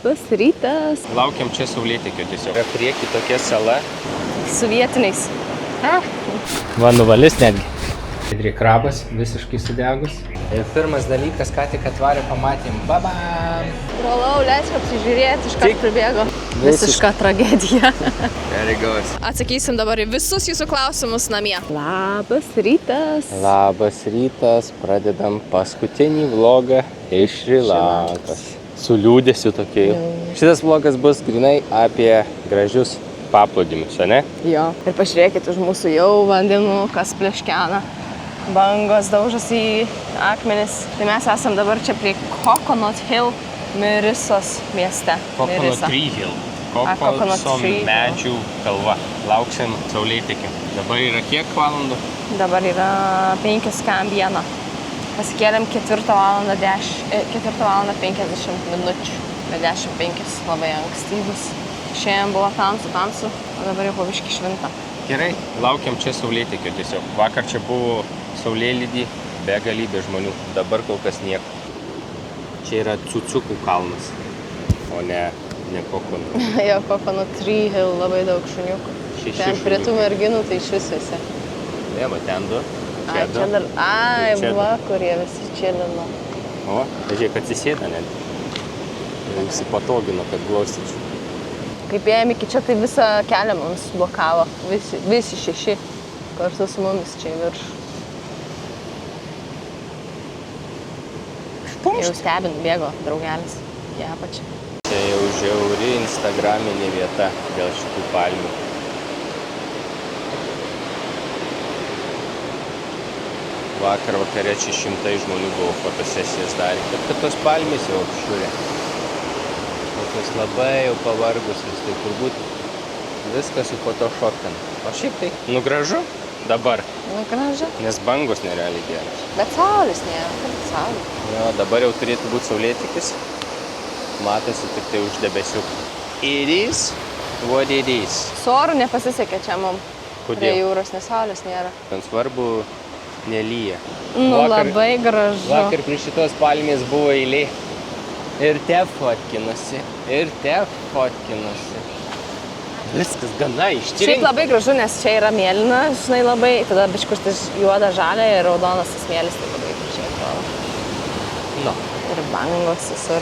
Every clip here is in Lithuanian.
Labas rytas. Laukiam čia saulėtekio tiesiog. Yra prieki tokia sala. Su vietiniais. Va, nuvalis netgi. Idri krabas, visiškai sudegus. Ir pirmas dalykas, ką tik atvarė, pamatėm. Babam! Brolau, leisk apsižiūrėti, iškart pribėgo. Visiška tragedija. There it goes. Atsakysim dabar į visus jūsų klausimus namie. Labas rytas. Labas rytas, pradedam paskutinį vlogą iš Šri Lankos. Su liūdėsiu tokiai. Šitas vlogas bus grinai apie gražius paplūdimius, ne? Jo. Ir pažiūrėkit už mūsų jau vandenų, kas pleškena. Bangos daužas į akmenis. Tai mes esam dabar čia prie Coconut Hill Mirisos mieste. Coconut Tree Hill. Kokoso medžių kalva. Lauksim saulėtekio. Dabar yra kiek valandų? Dabar yra 5:01. Pasikėlėm 4:50 minučių. Be 10:05 labai ankstyvus. Šiandien buvo tamsu, o dabar jau po biškį švinta. Gerai, laukiam čia saulėtekio tiesiog. Vakar čia buvo saulėlydį, begalybė žmonių. Dabar kol kas nieko. Čia yra Cucukų kalnas, o ne Coconut. Jo, Coconut Tree Hill, labai daug šuniukų. Ten prie tų merginų tai iš vis visi. Ne, va ten du. Ai, čia dar, va, kurie visi čilino. O, žiūrėk, atsisėda net. Įsipatogino, kad glaustyčiau. Kaip ėjom iki čia, tai visą kelią mums blokavo. Visi 6 kartu su mumis čia į viršų. Jau stebint bėgo draugelis į apačią. Čia jau žiauri instagraminė vieta dėl šitų palmių. Vakar vakare čia 100 žmonių buvo fotosesijas darė. Bet tos palmės jau apšiūrė. Tokios labai jau pavargusios, tai turbūt viskas su photoshopin. O šiaip tai, gražu dabar. Gražu. Nes bangos nerealiai geras. Bet saulės nėra, kaip saulė. Jo, dabar jau turėtų būti saulėtekis. Matosi tik tai už debesiukų. It is what it is. Su oru nepasisekė čia mum. Kodėl? Prie jūros, nes saulės nėra. Ten svarbu nelyja. Labai gražu. Vakar prie šitos palmės buvo eilė. Ir te fotkinosi. Viskas gana ištyrinta. Šiaip labai gražu, nes čia yra mėlyna, žinai, labai. Tada biškus juoda, žalia ir raudonas tas mėlis, tai labai gražiai atrodo. No. Ir bangos visur.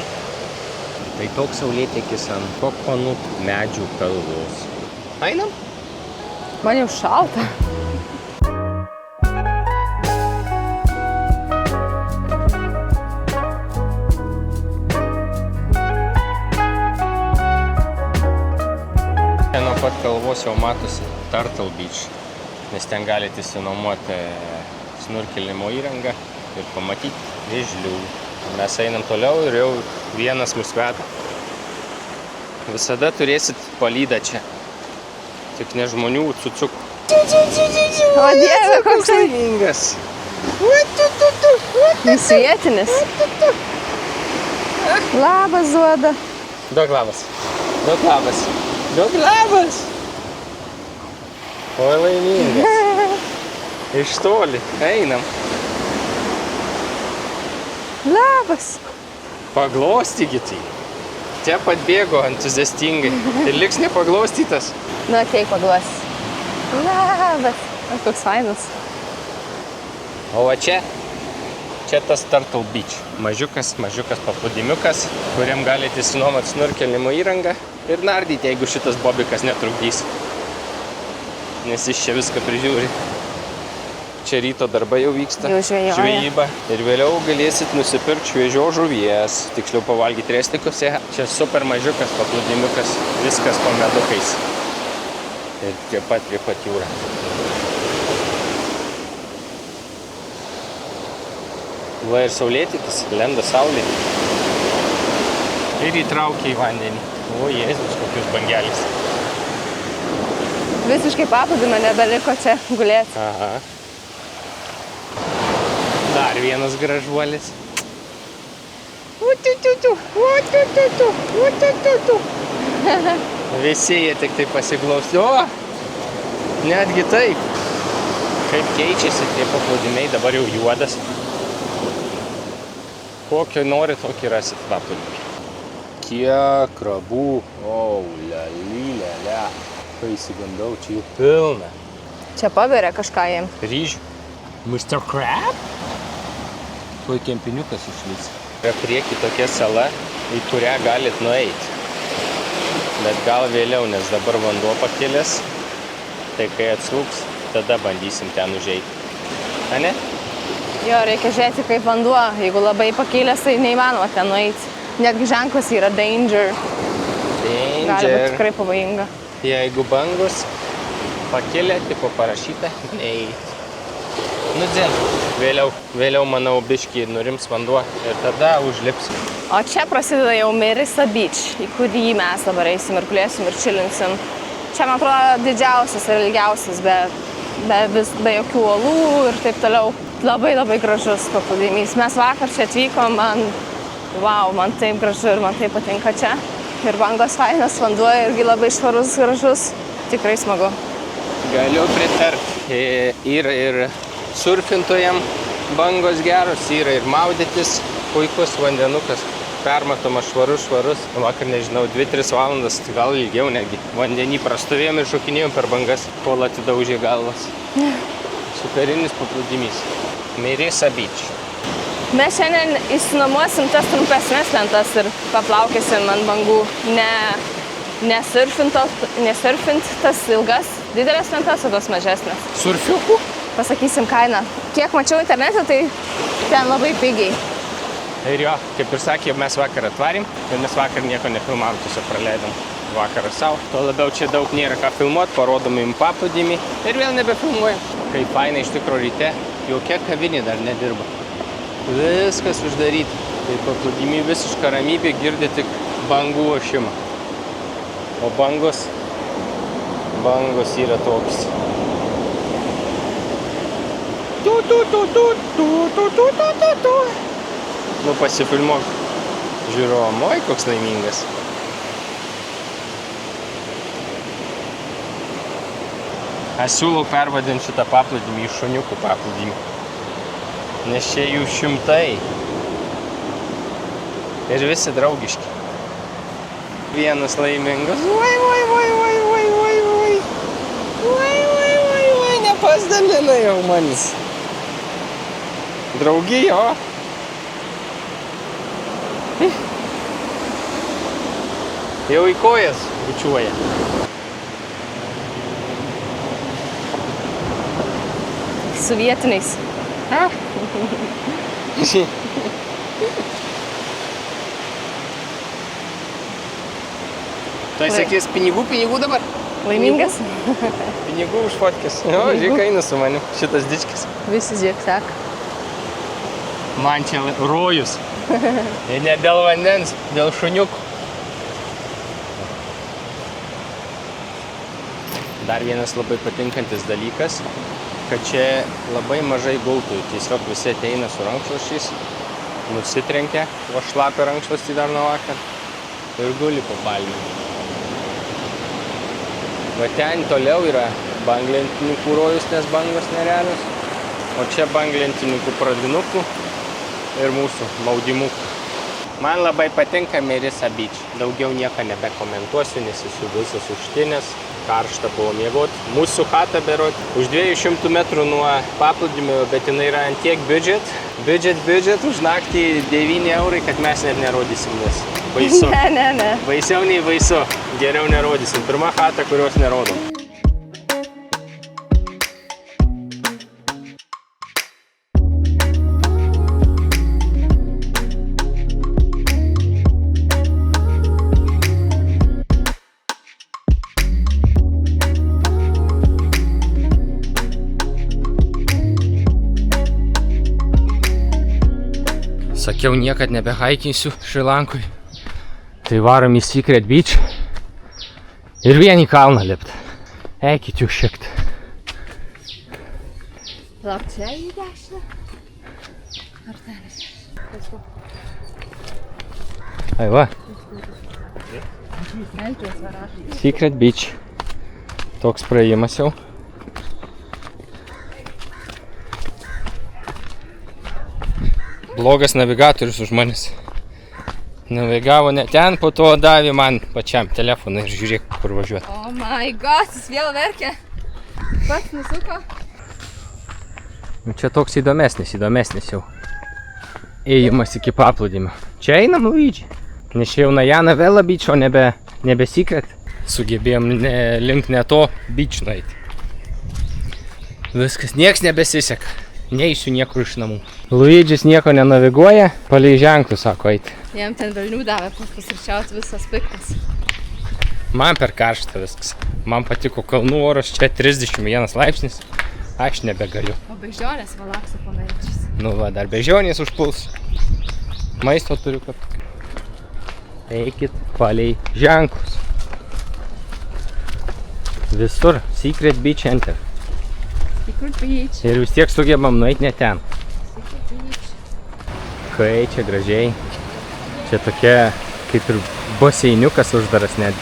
Tai toks saulėtekis ant Coconut medžių kalvos. Einam? Man jau šalta. Nuo pat kalvos jau matosi Turtle Beach, nes ten galite išsinuomoti snorkelimo įrangą ir pamatyti vėžlių. Mes einam toliau ir jau vienas mus veda. Visada turėsit palydą čia. Tik ne žmonių, cucukų. O Dieve, koks laimingas. Jis vietinis. Labas, duoda. Duok labas. Duok labas. Duok labas. Oi, laimingas. Iš toli. Einam. Labas. Paglostykit jį. Čia pat bėgo entuziastingai. Ir liks nepaglostytas. Na, ateik paglostyt. Labas. O koks fainas. O va čia tas Turtle Beach. Mažiukas paplūdimiukas, kuriam galite išsinuomoti snorkelimo įrangą ir nardyti, jeigu šitas bobikas netrukdys. Nes jis čia viską prižiūri. Čia ryto darbai jau vyksta. Jau žvejyba. Ir vėliau galėsit nusipirkti šviežios žuvies, tiksliau pavalgyti restikuose. Čia super mažiukas paplūdimiukas, viskas po medukais. Ir prie pat jūra. Va ir saulėtekis, lenda saulė. Ir įtraukia į vandenį. O, Jėzus, kokius bangelis. Visiškai paplūdimio nebeliko čia gulėti. Aha. Dar vienas gražuolis. Visi jie tik tai pasiglausti. O, netgi taip. Kaip keičiasi tie paplūdimiai, dabar jau juodas. Kokio nori, tokį rasit paplūdimį. Kiek krabų. O, lelelelė. Kai įsigandau, čia jų pilna. Čia paberia kažką jiem. Ryžių. Mr. Crab? Tuoj kempiniukas išlys. Yra prieki tokia sala, į kurią galit nueiti. Bet gal vėliau, nes dabar vanduo pakilęs. Tai kai atslūgs, tada bandysim ten užeiti. A ne? Jo, reikia žiūrėti kaip vanduo. Jeigu labai pakilęs, tai neįmanoma ten nueiti. Netgi ženklas yra danger. Gali būti tikrai pavojinga. Jeigu bangus pakilę, tipo parašyta, neįti. Nu, dzin. Vėliau, manau, biškį nurims vanduo ir tada užlipsim. O čia prasideda jau Merisa Beach, į kurį mes dabar eisim ir plėsim ir čilinsim. Čia, man atrodo, didžiausias ir ilgiausias, be jokių uolų ir taip toliau. Labai gražus paplūdimys. Mes vakar čia atvykom, man taip gražu ir man taip patinka čia. Ir bangos fainas, vanduo irgi labai švarus, gražus. Tikrai smagu. Galiu pritarti. Ir surfintojam bangos geros, yra ir maudytis. Puikus vandenukas. Permatomas švarus. Vakar, nežinau, 2-3 valandas, gal ilgiau netgi. Vandenį prastovėjom ir šokinėjom per bangas, kol atidaužė galvas. Superinis paplūdimys. Merisa Beach. Mes šiandien išsinuomosim tas trumpesnes lentas ir paplaukėsim ant bangų. Nesurfint tas ilgas, didelės lentas, o tas mažesnės. Surfiukų? Pasakysim kainą. Kiek mačiau internete, tai ten labai pigiai. Ir jo, kaip ir sakė, mes vakar atvarėm ir mes vakar nieko nefilmavom, tiesiog praleidom vakarą savo. Tuo labiau čia daug nėra ką filmuoti, parodom jums paplūdimį ir vėl nebefilmuojam. Kaip fainai iš tikro ryte, jokia kavinė dar nedirba. Viskas uždaryta. Tai paplūdimį visiška ramybė, girdi tik bangų ošimą. O bangos yra toks. Nu, pasifilmuok žiūrovom. Oi, koks laimingas. Aš siūlau pervadinti šitą paplūdimį į šuniukų paplūdimį. Nes čia jų šimtai. Ir visi draugiški. Vienas laimingas. Oi, nepasdalina jau manis. Draugijo. Jau į kojas bučiuoja. Su vietiniais. Tai sakys, pinigų dabar? Laimingas? Pinigų už fotkės. Jo, žiūrėk, eina su manim šitas dičkis. Visi žiūrėk, sako. Man čia rojus. Ir ne dėl vandens, dėl šuniukų. Dar vienas labai patinkantis dalykas, kad čia labai mažai gultųjų. Tiesiog visi ateina su rankšluosčiais, nusitrenkia, o šlapia rankšluostį dar nuo vakar ir guli po palmėm. Va ten toliau yra banglentininkų rojus, nes bangos nerealios, o čia banglentininkų pradinukų ir mūsų maudimukų. Man labai patinka Merisa Beach. Daugiau nieko nebekomentuosiu, nes esu visas užtinęs. Karšta buvo miegoti. Mūsų chata berot už 200 metrų nuo paplūdimio, bet jinai yra ant tiek biudžet, už naktį 9 eurai, kad mes net nerodysim, nes baisu. Ne. Baisiau nei baisu. Geriau nerodysim. Pirma chata, kurios nerodom. Sakiau, niekad nebehaikinsiu Šri Lankoj. Tai varom į Secret Beach ir vien į kalną lipt. Eikit jūs šiekt. Lauk, čia į dešinę. Ar ten? Ai va. Secret Beach. Toks praėjimas jau. Blogas navigatorius už manęs. Navigavo ne ten, po to davė man pačiam telefoną ir žiūrėk, kur važiuoti. Oh my god, jis vėl verkia. Pats nusuko. Čia toks įdomesnis jau. Ėjimas iki paplūdimio. Čia einam, Luigi. Nes čia jau Najana Vela beach, o nebe Secret. Sugebėjom link ne to beach nueiti. Viskas, nieks nebesiseka. Neįsiu niekur iš namų. Luigis nieko nenaviguoja, palei ženklus sako eiti. Jam ten velnių davė pusryčiauti visas piktas. Man per karšta viskas. Man patiko kalnų oras, čia 31 laipsnis. Aš nebegaliu. O bežionės valaksų pamėčius. Nu va, dar bežionės užpuls. Maisto turiu kad. Eikit palei ženklus. Visur Secret Beach Enter. Secret Beach. Ir vis tiek sugebam nueiti ne ten. Secret Beach. Kai čia gražiai. Čia tokia kaip ir baseiniukas uždaras net.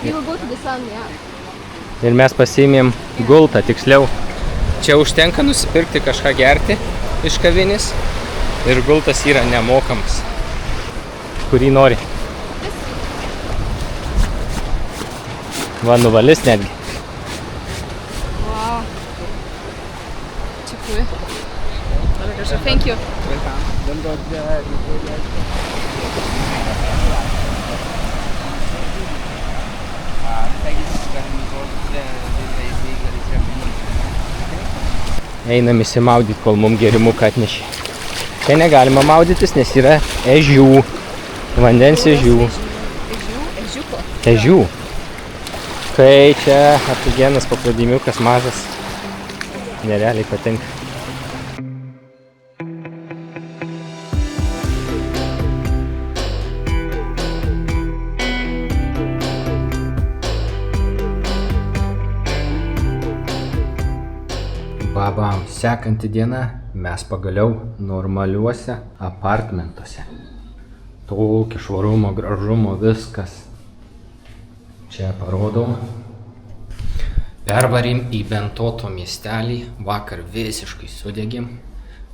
You will go to the sun, yeah. Ir mes pasiėmėm gultą, tiksliau. Čia užtenka nusipirkti kažką gerti iš kavinės. Ir gultas yra nemokamas. Kurį nori. Va, nuvalis netgi. Wow. Dziękuję. Labai gražu. Thank you. Einam įsimaudyti, kol mum gerimuką atnešė. Čia negalima maudytis, nes yra ežių. Vandens ežių. Ežiuko. Ežių. Kai čia apigenas paplūdimiukas mažas. Nerealiai patinka. Babam, sekanti diena mes pagaliau normaliuose apartmentuose. Tokio švarumo, gražumo, viskas. Čia parodau. Pervarėm į Bentoto miestelį. Vakar visiškai sudegėm.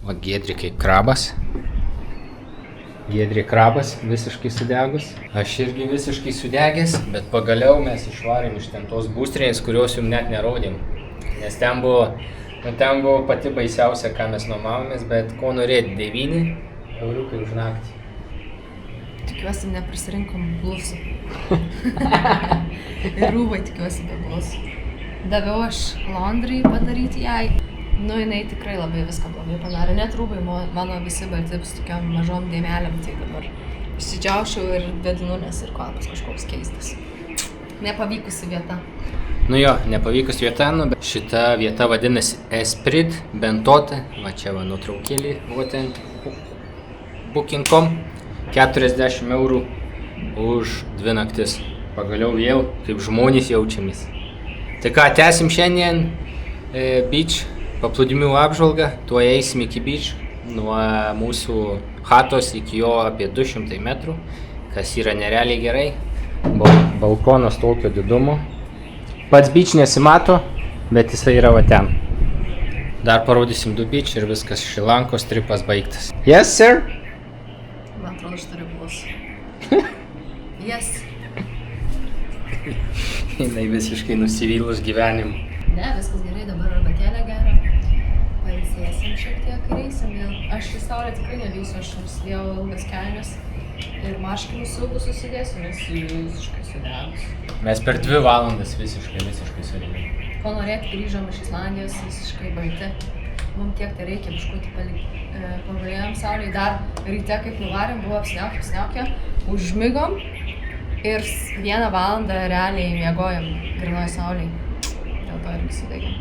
Va, Giedri kaip krabas. Giedri krabas visiškai sudegus. Aš irgi visiškai sudegęs, bet pagaliau mes išvarėm iš ten tos būstrės, kurios jums net nerodėm. Nes ten buvo pati baisiausia, ką mes nuomavomės, bet ko norėti, 9 euriukai už naktį. Tikiuosi neprisirinkom blusų. Ir rūbai tikiuosi be blusų. Daviau aš laundry padaryti jai. Nu, jinai tikrai labai viską blogai padarė. Net rūbai mano visi balti su tokiam mažom dėmelėm. Tai dabar išsidžiaušiau ir vedinu, nes ir kvapas kažkoks keistas. Nepavykusi vieta. Nu jo, nepavykus vieta, bet šita vieta vadinasi Esprit Bentote. Va čia va nutraukėlį, būtent booking.com. 40 eurų už 2 naktis. Pagaliau vėl kaip žmonės jaučiamės. Tai ką, tęsim šiandien beach paplūdimių apžvalgą. Tuo eisim iki beach. Nuo mūsų chatos iki jo apie 200 metrų, kas yra nerealiai gerai. Balkonas tokio didumo. Pats beach nesimato, bet jisai yra va ten. Dar parodysim 2 beach ir viskas, Šrilankos tripas baigtas. Yes, sir? Man atrodo, aš turiu blusų. Yes. Jinai visiškai nusivylus gyvenimu. Ne, viskas gerai, dabar arbatėlę gerą. Pailsėsim šiek tiek ir eisim vėl. Aš į saulę tikrai nelysiu, aš užsidėjau ilgas kelnes ir marškinius ilgus susidėsiu, nes visiškai sudegus. Mes per 2 valandas visiškai sudėjome. Ko norėti, grįžom iš Islandijos visiškai balti. Mums tiek tai reikia biškutį pagulėjom saulėj. Dar ryte, kaip nuvarėm, buvo apsniaukė, užmigom ir 1 valandą realiai miegojom grynoj saulėj. Dėl to irgi sudegėm.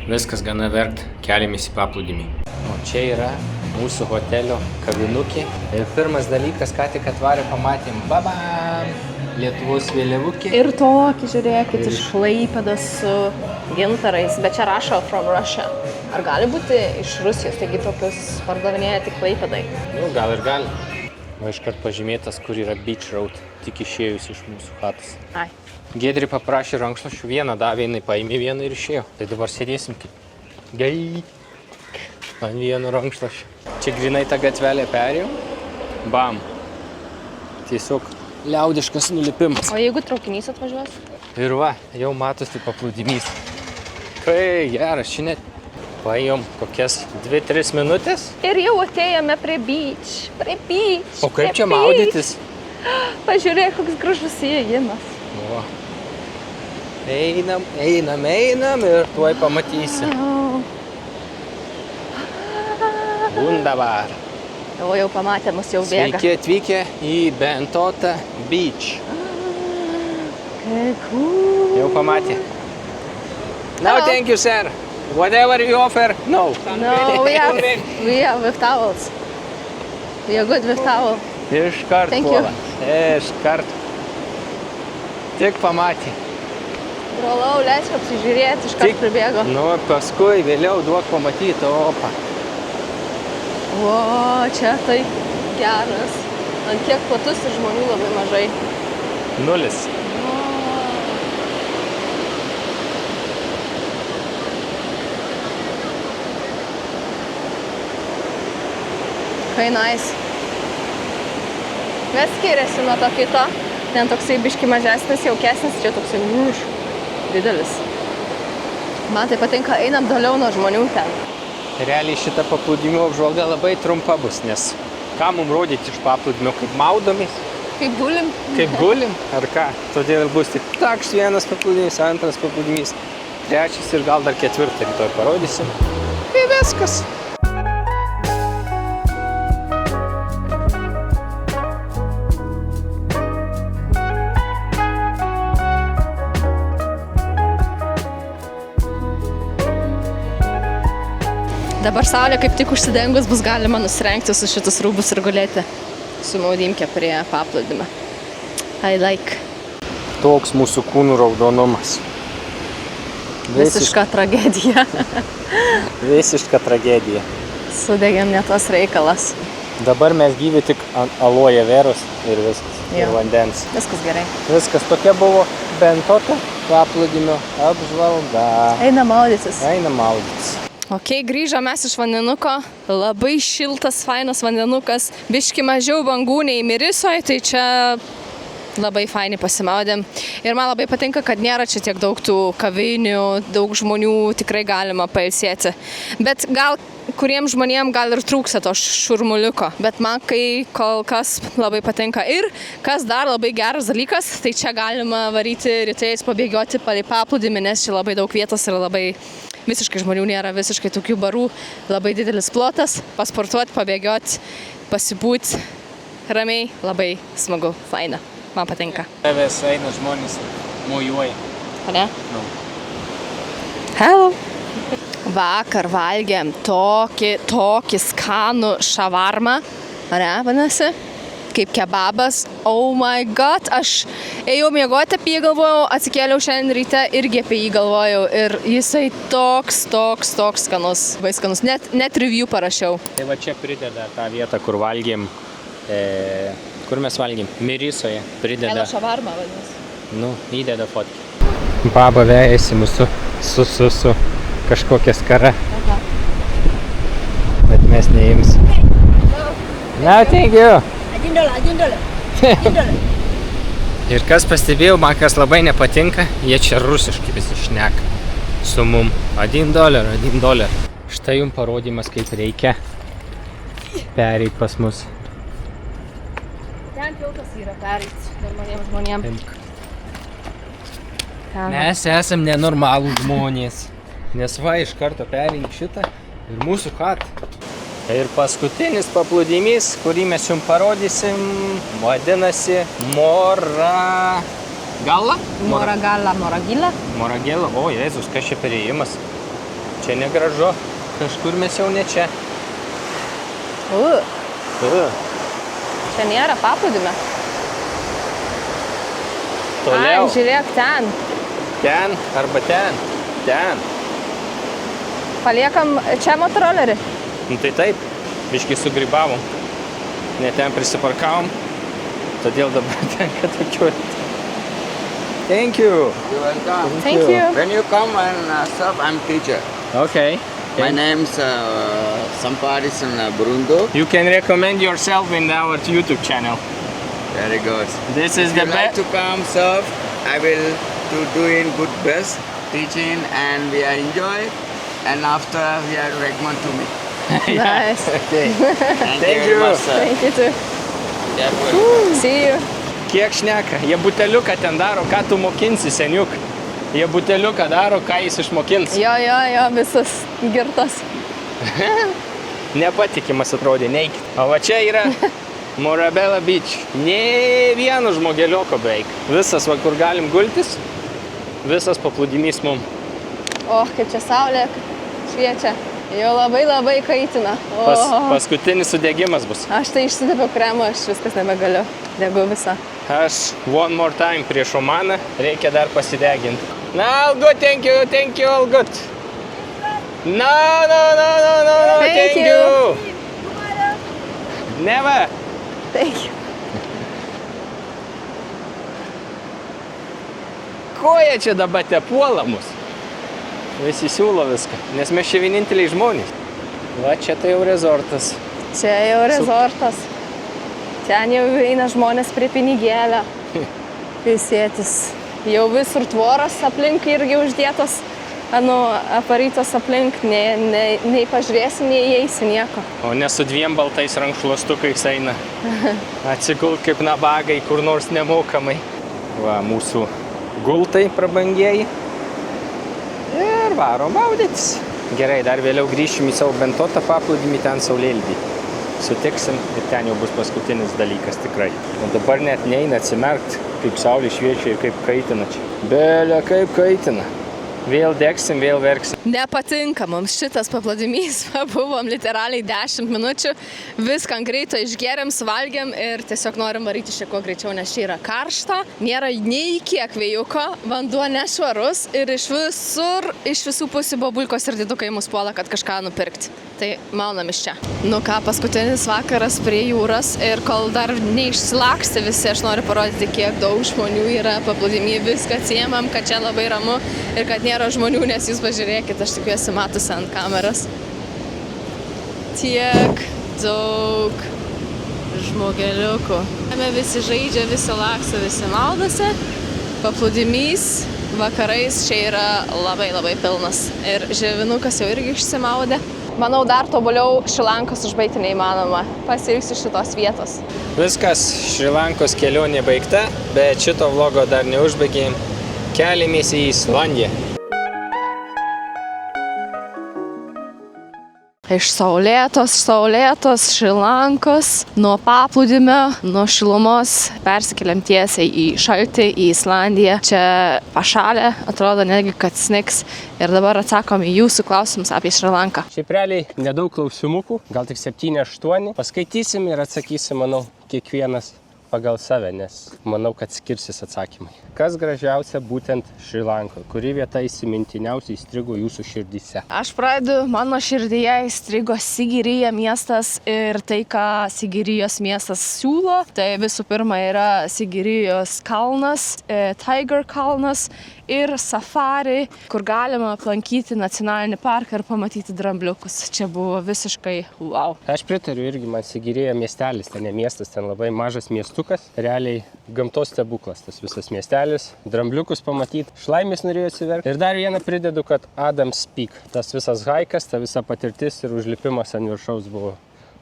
Viskas gana verkt, keliamės į paplūdimį. O čia yra mūsų hotelio kavinukė. Ir pirmas dalykas, ką tik atvarė, pamatėm, babam, Lietuvos vėliavukė. Ir tokį, žiūrėkit, iš Klaipėdos su gintarais, bet čia rašo from Russia. Ar gali būti iš Rusijos, taigi tokius pardavinėja tik Klaipėdai? Nu, gal ir gali. O iškart pažymėtas, kur yra Beach Road, tik išėjus iš mūsų chatos. Ai. Giedri paprašė rankšluosčių, vieną davė, jinai paėmė vieną ir išėjo. Tai dabar sėdėsim kaip gai ant vieno rankšluosčio. Čia grinai tą gatvelę perėjau Bam. Tiesiog liaudiškas nulipimas. O jeigu traukinys atvažiuos? Ir va, jau matosi paplūdimys. Kai geras, šiandien paėjom kokias 2-3 minutės. Ir jau atėjome prie beach. Prie beach. O kaip čia prie beach. maudytis? Pažiūrėk, koks gražus įėjimas. O. Einam ir tuoj pamatysi. Wunderbar. O jau pamatė, mus jau bėga. Sveiki atvykę į Bentota Beach. Cool. Jau pamatė. No, Hello. thank you, sir. Whatever you offer, no. No, we have with towels. We are good with towel. Iškart Thank you. puola. Iškart. Tik pamatė. Brolau, leisk apsižiūrėti, iškart pribėgo. Nu, paskui vėliau duok pamatyti, opa. O, čia tai geras. Ant kiek platus ir žmonių labai mažai. 0. Kai nice. Ves skiriasi nuo to kito. Ten toksai biški mažesnis, jaukesnis, čia toksai didelis. Man tai patinka, einam toliau nuo žmonių ten. Realiai šita paplūdimių apžvalga labai trumpa bus, nes ką mums rodyti iš paplūdimio, kaip maudomės, Kaip gulim. kaip gulim, ar ką. Todėl bus tik toks vienas paplūdimis, antras paplūdimis, trečias ir gal dar ketvirtą rytoj parodysim. Tai viskas. Dabar saulė kaip tik užsidengus, bus galima nusirengti su šitus rūbus ir gulėti su maudymke prie paplūdimio. I like. Toks mūsų kūnų raudonumas. Visiška tragedija. Visiška tragedija. Sudegėm ne tos reikalas. Dabar mes gyvi tik ant aloje veros ir viskas. Jo. Ir vandens. Viskas gerai. Viskas tokia buvo Bentota paplūdimio apžvalga. Einam maudytis. Einam maudytis. Ok, grįžom mes iš vandenuko. Labai šiltas, fainas vandenukas. Biški mažiau bangų nei Mirisoj, tai čia labai fainai pasimaudėm. Ir man labai patinka, kad nėra čia tiek daug tų kavinių, daug žmonių, tikrai galima pailsėti. Bet gal kuriems žmonėms gal ir trūksta to šurmuliuko. Bet man kai kol kas labai patinka. Ir kas dar labai geras dalykas, tai čia galima varyti rytais pabėgioti palei paplūdimį, nes čia labai daug vietos ir labai visiškai žmonių nėra, visiškai tokių barų, labai didelis plotas, pasportuoti, pabėgioti, pasibūti ramiai, labai smagu, faina, man patinka. Tavęs eina žmonės, mojuoja. O ne? Nu. Hello! Vakar valgėm tokį skanų šavarmą, ar ne, vadinasi? Kaip kebabas. Oh my god, aš ėjau miegoti apie jį galvojau, atsikėliau šiandien ryte irgi apie jį galvojau ir jisai toks skanus, labai skanus, net review parašiau. Tai va čia prideda tą vietą, kur valgėm, kur mes valgėm, Mirisoje prideda, šavarma vadinasi. nu, įdeda fotkę. Baba vejasi mūsų su kažkokia skara, bet mes neimsim. No, thank you. $1. Ir kas pastebėjau, man kas labai nepatinka, jie čia rusiškai visi šneka su mum. $1. Štai jums parodymas, kaip reikia pereit pas mus. Ten tiltas yra pereit normaliems žmonėms. Mes esam nenormalų žmonės, nes va iš karto perėjom šitą ir mūsų chatą. Ir paskutinis paplūdimys, kurį mes jums parodysim, vadinasi Moragala. Moragila. Moragela. O, Jėzus, kas čia perėjimas? Čia negražu. Kažkur mes jau ne čia. Čia nėra paplūdimio. Toliau. Ai, žiūrėk ten. Ten arba ten. Ten. Paliekam čia motorolerį. Nu tai taip, biškį sugrybavom. Ne ten prisiparkavom. Todėl dabar tenka tokiuoti. Thank you. You're welcome. Thank you. When you come and serve, I'm teacher. Okay. My name's Samparis Burundo. You can recommend yourself in our YouTube channel. Very good. This is If the you like best. to come surf, I will to doing good best teaching and we are enjoy. And after we are recommend to me. Nice. Okay. Thank Thank you very you. much, sir. Thank you too. Careful. See you. Kiek šneka, jie buteliuką ten daro, ką tu mokinsi, seniuk. Jie buteliuką daro, ką jis išmokins. Jo, visas girtas. Nepatikimas atrodė, neikit. O va čia yra Morabella Beach. Nė vieno žmogelioko beveik. Visas, va, kur galim gultis, visas paplūdimys mum. Kaip čia saulė šviečia. Jau labai kaitina. Paskutinis sudegimas bus. Aš tai išsidapiau kremą, aš viskas nebegaliu. Degu visą. Aš one more time prieš Omaną, reikia dar pasideginti. Na, all good, thank you, all good. No, Thank thank you. you. Never. Thank you. Ko jie čia dabar te puola mus? Visi siūlo viską, nes mes čia vieninteliai žmonės. Va, čia tai jau rezortas. Čia jau rezortas. Ten jau eina žmonės prie pinigėlę. Visėtis. Jau visur tvoros aplink irgi uždėtos. Aparytos aplink. Nei pažiūrėsi, nei įeisi nieko. O ne su 2 baltais rankšluostukais eina. Atsigult kaip nabagai, kur nors nemokamai. Va, mūsų gultai prabangieji. Ir varom maudytis. Gerai, dar vėliau grįšim į savo bentotą paplūdimį, ten saulėlydį. Sutiksim ir ten jau bus paskutinis dalykas tikrai. O dabar net neina atsimerkt, kaip saulė šviečia ir kaip kaitina čia. Belia, kaip kaitina. Vėl degsim, vėl verksim. Nepatinka mums šitas paplūdimys. Buvom literaliai 10 minučių. Viską ant greito išgėrėm, suvalgėm ir tiesiog norim varyti šiek tiek greičiau, nes čia yra karšta. Nėra nei kiek vėjuko, vanduo nešvarus ir iš visų pusių bobulkos ir didukai mus puola, kad kažką nupirkti. Tai maunam iš čia. Nu ką, paskutinis vakaras prie jūros ir kol dar neišsilaksti visi, aš noriu parodyti, kiek daug žmonių yra paplūdimy. Viską atsiėmam, kad čia labai ramu ir kad nėra žmonių, nes jūs pažiūrėkit, aš tikiuosi matosi ant kameras. Tiek daug žmogeliukų. Visi žaidžia, visi laksto, visi maudosi. Paplūdimys vakarais čia yra labai pilnas. Ir ževinukas jau irgi išsimaudė. Manau, dar tobuliau Šrilankos užbaigti neįmanoma. Pasiilgsiu šitos vietos. Viskas, Šrilankos kelionė baigta, bet šito vlogo dar neužbaigėm. Keliamės į Islandiją. Iš saulėtos Šrilankos, nuo paplūdimio, nuo šilumos persikeliam tiesiai į šaltį, į Islandiją. Čia pašalė, atrodo netgi, kad snigs. Ir dabar atsakom į jūsų klausimus apie Šrilanką. Šiaip realiai nedaug klausimukų, gal tik 7-8. Paskaitysim ir atsakysim, manau, kiekvienas pagal save, nes manau, kad skirsis atsakymai. Kas gražiausia būtent Šrilankoje? Kuri vieta įsimintiniausiai įstrigo jūsų širdyse? Aš pradedu, mano širdyje įstrigo Sigirija miestas ir tai, ką Sigirijos miestas siūlo. Tai visų pirma yra Sigirijos kalnas, Tiger kalnas ir safari, kur galima aplankyti nacionalinį parką ir pamatyti drambliukus. Čia buvo visiškai wow. Aš pritariu irgi, man Sigirija miestelis, ten ne miestas, ten labai mažas miestukas. Realiai gamtos stebuklas tas visas miestelis. Drambliukus pamatyti, šlaimės norėjo atsiverti. Ir dar vieną pridedu, kad Adams Peak. Tas visas haikas, ta visa patirtis ir užlipimas ant viršaus buvo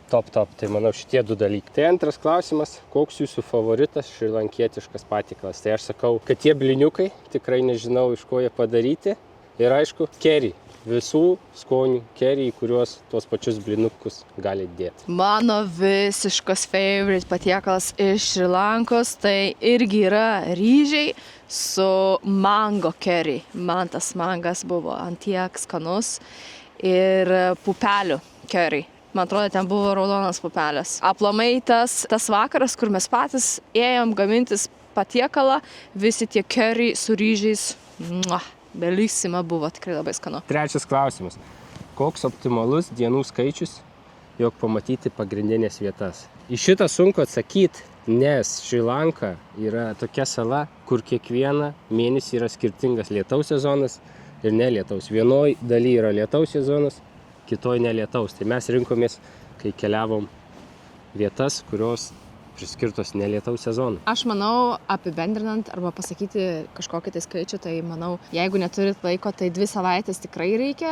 top. Tai manau šitie 2 dalykai. Tai antras klausimas, koks jūsų favoritas šrilankietiškas patiklas? Tai aš sakau, kad tie bliniukai, tikrai nežinau iš ko jie padaryti. Ir aišku, keri. Visų skonių keri, į kuriuos tuos pačius blinukus gali dėti. Mano visiškas favorite patiekalas iš Šrilankos tai irgi yra ryžiai su mango keri. Man tas mangas buvo antiek skanus ir pupelių keri. Man atrodo, ten buvo raudonas pupelės. Aplamai tas vakaras, kur mes patys ėjom gamintis patiekalą, visi tie keri su ryžiais, belisima buvo, tikrai labai skanu. Trečias klausimas. Koks optimalus dienų skaičius, jog pamatyti pagrindinės vietas? Į šitą sunku atsakyti, nes Šrilanka yra tokia sala, kur kiekvieną mėnesį yra skirtingas lietaus sezonas ir nelietaus. Vienoj daly yra lietaus sezonas, kitoj nelietaus. Tai mes rinkomės, kai keliavom vietas, kurios priskirtos nelietaus sezonui. Aš manau, apibendrinant arba pasakyti kažkokį tai skaičių, tai manau, jeigu neturit laiko, tai 2 savaitės tikrai reikia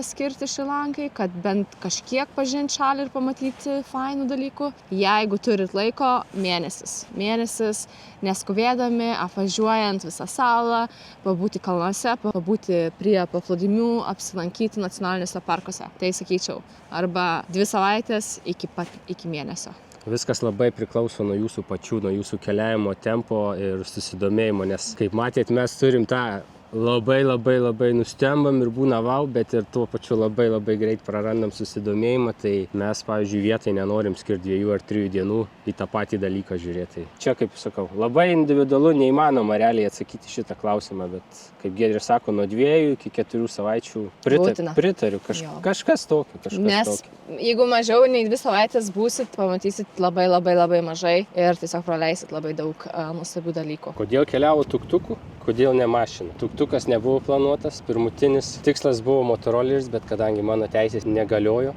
skirti Šri Lankai, kad bent kažkiek pažinti šalį ir pamatyti fainų dalykų. Jeigu turit laiko, mėnesis, neskubėdami, apvažiuojant visą salą, pabūti kalnuose, pabūti prie paplūdimių, apsilankyti nacionaliniuose parkuose. Tai sakyčiau, arba 2 savaitės iki mėnesio. Viskas labai priklauso nuo jūsų pačių, nuo jūsų keliavimo tempo ir susidomėjimo, nes kaip matėt, mes turim tą labai nustembam ir būna vau, bet ir tuo pačiu labai greit prarandam susidomėjimą, tai mes, pavyzdžiui, vietai nenorim skirti 2 ar 3 dienų į tą patį dalyką žiūrėti. Čia, kaip sakau, labai individualu, neįmanoma realiai atsakyti šitą klausimą, bet kaip Giedrė sako, nuo 2 iki 4 savaičių pritariu. Kažkas tokio. Nes jeigu mažiau nei 2 savaitės būsit, pamatysit labai mažai ir tiesiog praleisit labai daug nuostabių dalykų. Kodėl keliavo tuktuku? Kodėl ne mašina? Tuktukas nebuvo planuotas, pirmutinis tikslas buvo motoroleris, bet kadangi mano teisės negaliojo,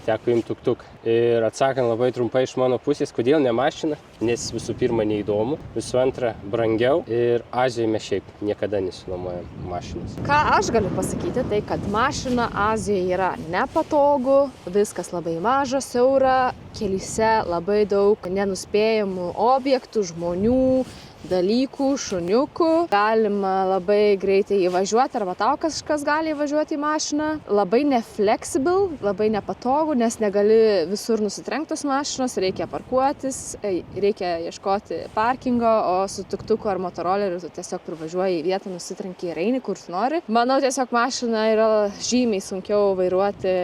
teko imti tuktuką. Ir atsakant labai trumpai iš mano pusės, kodėl ne mašina, nes visų pirma neįdomu, visų antra brangiau ir Azijoje mes šiaip niekada nesinuomojam mašinas. Ką aš galiu pasakyti, tai kad mašina Azijoje yra nepatogu, viskas labai maža, siaura, kelyse labai daug nenuspėjamų objektų, žmonių, dalykų, šuniukų. Galima labai greitai įvažiuoti, arba tau kažkas gali įvažiuoti į mašiną. Labai neflexible, labai nepatogu, nes negali visur nusitrenktos mašinos, reikia parkuotis, reikia ieškoti parkingo, o su tuktuku ar motoroleriu tu tiesiog privažiuoji į vietą, nusitrenki ir eini kur tu nori. Manau, tiesiog mašiną yra žymiai sunkiau vairuoti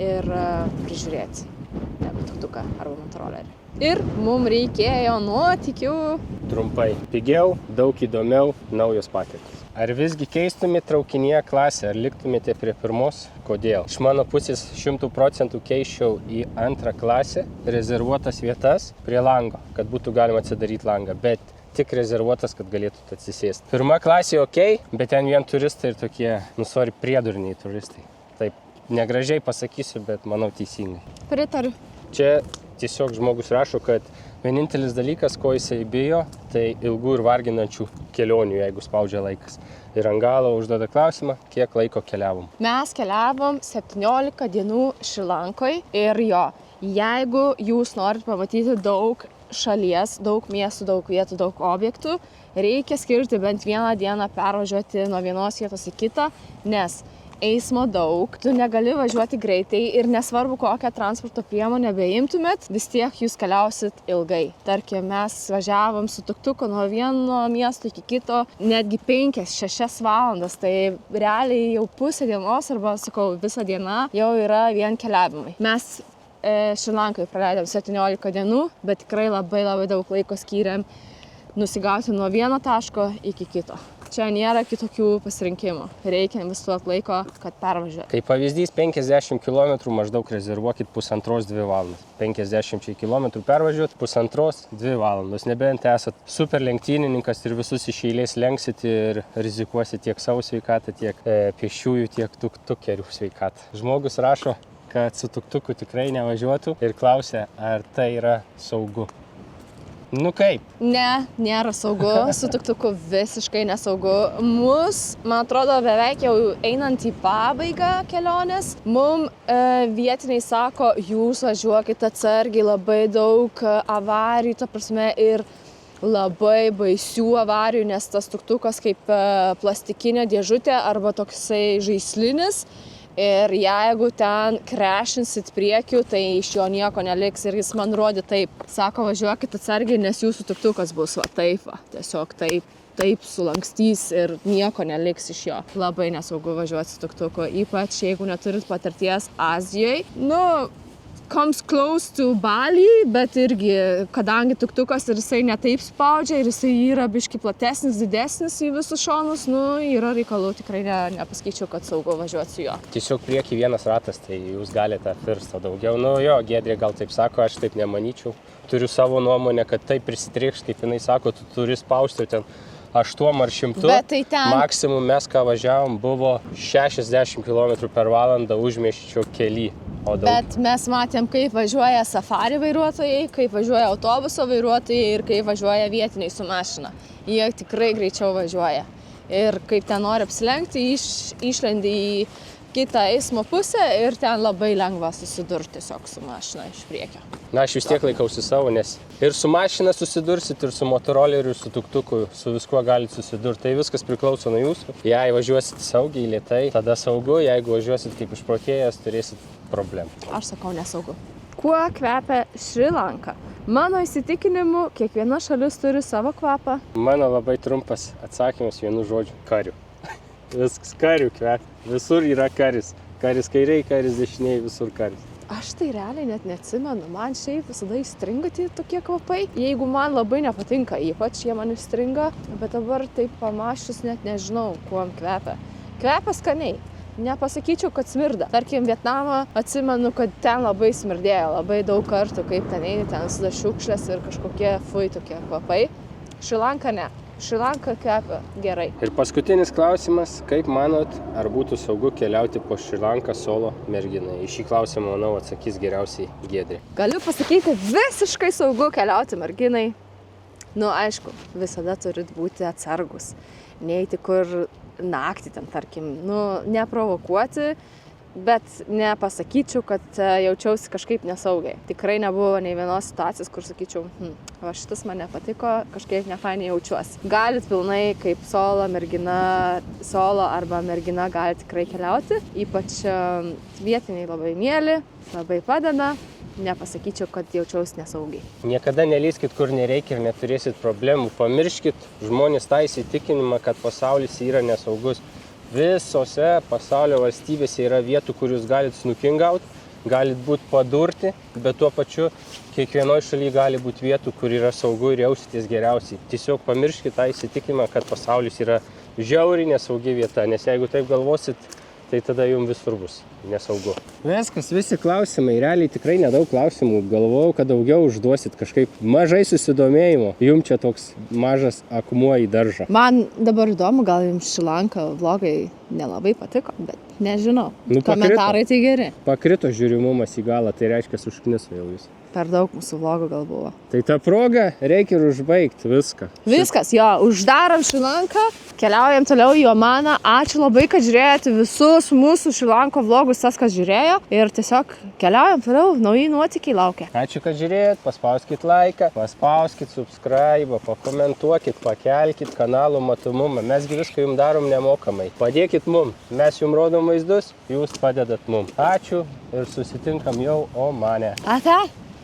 ir prižiūrėti negu tuktuką arba motorolerį. Ir mums reikėjo nuotykių. Trumpai. Pigiau, daug įdomiau, naujos patirtys. Ar visgi keistumėte traukinyje klasę, ar liktumėte prie pirmos? Kodėl? Iš mano pusės 100% keisčiau į 2 klasę, rezervuotas vietas prie lango, kad būtų galima atsidaryti langą, bet tik rezervuotas, kad galėtų atsisėsti. 1 klasė okei, bet ten vien turistai ir tokie, priedurniai turistai. Taip, negražiai pasakysiu, bet manau teisingai. Pritariu. Čia tiesiog žmogus rašo, kad vienintelis dalykas, ko jisai bijo, tai ilgų ir varginančių kelionių, jeigu spaudžia laikas. Ir ant galo užduoda klausimą, kiek laiko keliavom. Mes keliavom 17 dienų Šri Lankoje ir jeigu jūs norit pamatyti daug šalies, daug miestų, daug vietų, daug objektų, reikia skirti bent 1 dieną pervažiuoti nuo vienos vietos į kitą, nes eismo daug, tu negali važiuoti greitai ir nesvarbu, kokią transporto priemonę beimtumėt, vis tiek jūs keliausit ilgai. Tarkim, mes važiavom su tuktuku nuo vieno miesto iki kito, netgi 5-6 valandas, tai realiai jau pusę dienos arba, visą dieną jau yra vien keliavimai. Mes Šri Lankoje praleidom 17 dienų, bet tikrai labai daug laiko skyrėm nusigauti nuo vieno taško iki kito. Čia nėra kitokių pasirinkimų. Reikia investuoti laiko, kad pervažiuoti. Kaip pavyzdys, 50 km maždaug rezervuokit 1,5–2 valandas. 50 km pervažiuoti 1,5–2 valandos. Nebent esat super lenktynininkas ir visus iš eilės lenksit ir rizikuosit tiek savo sveikatą, tiek pėsčiųjų, tiek tuktukerių sveikatą. Žmogus rašo, kad su tuktuku tikrai nevažiuotų ir klausia, ar tai yra saugu. Nu kaip? Ne, nėra saugu, su tuktuku visiškai nesaugu. Man atrodo, beveik jau einant į pabaigą kelionės, vietiniai sako, jūs važiuokite atsargiai, labai daug avarijų, ta prasme, ir labai baisių avarijų, nes tas tuktukas kaip plastikinė dėžutė arba toksai žaislinis. Ir jeigu ten krešinsit priekiu, tai iš jo nieko neliks. Ir jis man rodė taip. Sako, važiuokit atsargiai, nes jūsų tuktukas bus tiesiog taip sulankstys ir nieko neliks iš jo. Labai nesaugu važiuoti su tuktuku, ypač jeigu neturit patirties Azijoje. Comes close to Bali, bet irgi, kadangi tuktukas ir jisai netaip spaudžia ir jisai yra biški platesnis, didesnis į visus šonus, yra reikalų, tikrai nepasakyčiau, kad saugu važiuoti su juo. Tiesiog prieki vienas ratas, tai jūs galite firsto daugiau. Giedrė gal taip sako, aš taip nemanyčiau. Turiu savo nuomonę, kad taip prisitrėkš, kaip jinai sako, tu turi spausti, ten 8 ar 100. Bet tai ten- Maksimum mes ką važiavom buvo 60 km/h užmiesčio kely. O daug. Bet mes matėm, kaip važiuoja safari vairuotojai, kaip važiuoja autobuso vairuotojai ir kaip važiuoja vietiniai su mašina. Jie tikrai greičiau važiuoja. Ir kaip ten nori apsilenkti, išlendi į kitą eismo pusę ir ten labai lengva susidurti tiesiog su mašina iš priekio. Na, aš vis tiek laikausi savo, nes ir su mašina susidursit, ir su motoroleriu, ir su tuktuku, su viskuo galite susidurti. Tai viskas priklauso nuo jūsų. Jei važiuosit saugiai, lėtai, tada saugu. Jeigu važiuosit kaip išprotėjęs, turėsit problemų. Aš sakau nesaugu. Kuo kvepia Šri Lanka? Mano įsitikinimu, kiekviena šalis turi savo kvapą. Mano labai trumpas atsakymas vienu žodžiu - kariu. Viskas kariu kvepia. Visur yra karis. Karis kairiai, karis dešiniai, visur karis. Aš tai realiai net neatsimenu, man šiaip visada įstringa tie tokie kvapai. Jeigu man labai nepatinka, ypač jie man įstringa, bet dabar taip pamačius net nežinau, kuom kvepia. Kvepia skaniai. Nepasakyčiau, kad smirda. Tarkim, Vietnamą atsimenu, kad ten labai smirdėjo, labai daug kartų, kaip ten eini, ten visada šiukšlės ir kažkokie fui tokie kvapai. Šri Lanka ne. Šri Lanka kvepia gerai. Ir paskutinis klausimas, kaip manot, ar būtų saugu keliauti po Šri Lanką solo merginai? Į šį klausimą, manau, atsakys geriausiai Giedrė. Galiu pasakyti, visiškai saugu keliauti merginai. Nu, aišku, visada turit būti atsargus. Neiti kur naktį ten, tarkim, neprovokuoti, bet nepasakyčiau, kad jaučiausi kažkaip nesaugiai. Tikrai nebuvo nei vienos situacijos, kur sakyčiau, va šitas man nepatiko, kažkaip nefainiai jaučiuosi. Galit pilnai kaip solo arba mergina gali tikrai keliauti, ypač vietiniai labai mieli, labai padeda. Nepasakyčiau, kad jaučiausi nesaugiai. Niekada nelyskit, kur nereikia ir neturėsit problemų. Pamirškit žmonės tą įsitikinimą, kad pasaulis yra nesaugus. Visose pasaulio valstybėse yra vietų, kur jūs galit snukingauti, galit būti padurti, bet tuo pačiu kiekvienoje šalyje gali būti vietų, kur yra saugu ir jausitės geriausiai. Tiesiog pamirškit tą įsitikinimą, kad pasaulis yra žiauriai nesaugi vieta, nes jeigu taip galvosit, tai tada jums visur bus nesaugu. Viskas, visi klausimai, realiai tikrai nedaug klausimų. Galvojau, kad daugiau užduosit kažkaip mažai susidomėjimo. Jums čia toks mažas akmuo į daržą. Man dabar įdomu, gal jums Šri Lanka vlogai nelabai patiko, bet nežinau. Pakrito. Komentarai tai geri. Pakrito žiūrimumas į galą, tai reiškia užkniso jau jūs. Per daug mūsų vlogų gal buvo. Tai tą progą reikia ir užbaigti viską. Viskas, jo, uždarom Šri Lanką, keliaujam toliau į Omaną. Ačiū labai, kad žiūrėjote visus mūsų Šri Lanko vlogus, tas, kas žiūrėjo. Ir tiesiog keliaujam toliau, nauji nuotykiai laukia. Ačiū, kad žiūrėjot, paspauskit laiką, paspauskit subscribe, pakomentuokit, pakelkit kanalo matomumą. Mesgi viską jums darom nemokamai. Padėkit mum, mes jums rodom vaizdus, jūs padedat mum. Ačiū ir susitinkam jau Omane. Ate?